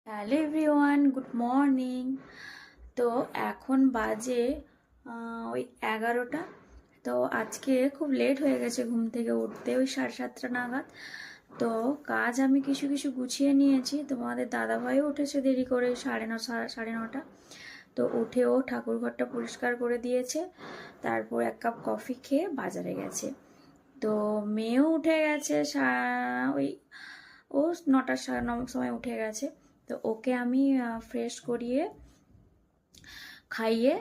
Hello everyone, good morning. তো এখন বাজে ওই 11টা। তো আজকে খুব লেট হয়ে গেছে ঘুম থেকে উঠতে, ওই 7:30 নাগাদ। তো কাজ আমি কিছু কিছু গুছিয়ে নিয়েছি। তোমাদের দাদাভাইও উঠেছে দেরি করে, 9:30 তো উঠেও ঠাকুরঘরটা পরিষ্কার করে দিয়েছে। তারপর এক কাপ কফি খেয়ে বাজারে গেছে। তো মেয়েও উঠে গেছে, ওই ও 9:30 সময় উঠে গেছে। তো ওকে আমি ফ্রেশ করিয়ে খাইয়ে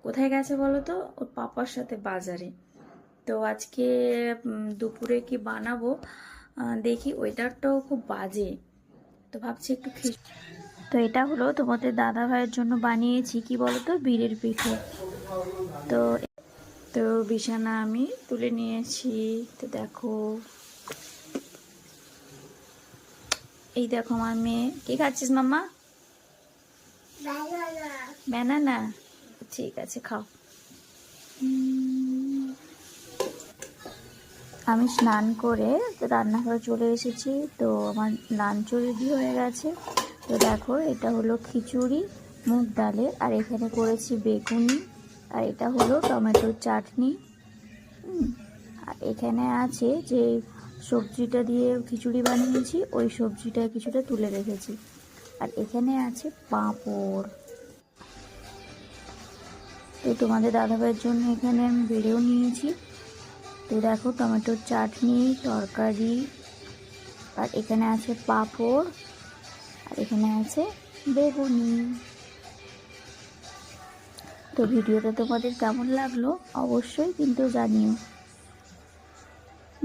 কোথায় গেছে বলো তো, ওর পাপার সাথে বাজারে। তো আজকে দুপুরে কি বানাবো দেখি, ওয়েদারটাও খুব বাজে, তো ভাবছি একটু তো এটা হলো তোমাদের দাদা ভাইয়ের জন্য বানিয়েছি, কি বলতো, বীরের পিঠে। তো তো বিছানা আমি তুলে নিয়েছি। তো দেখো, এই দেখো আমার মেয়ে। কি খাচ্ছিস মাম্মা? ব্যানানা। ঠিক আছে, খাও। আমি স্নান করে রান্নাঘরে চলে এসেছি। তো আমার লাঞ্চও রেডি হয়ে গেছে। তো দেখো, এটা হলো খিচুড়ি মুগ ডালের, আর এখানে করেছি বেগুনি, আর এটা হলো টমেটোর চাটনি। আর এখানে আছে যে সবজিটা দিয়ে খিচুড়ি বানিয়েছি, ওই সবজিটা কিছুটা তুলে রেখেছি। আর এখানে আছে পাঁপড়। তো তোমাদের দাদাভাইয়ের জন্য এখানে আমি বেড়েও নিয়েছি। তো দেখো, টমেটোর চাটনি, তরকারি, আর এখানে আছে পাঁপড়, আর এখানে আছে বেগুনি। তো ভিডিওটা তোমাদের কেমন লাগলো অবশ্যই কিন্তু জানিও।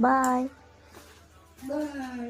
Bye bye.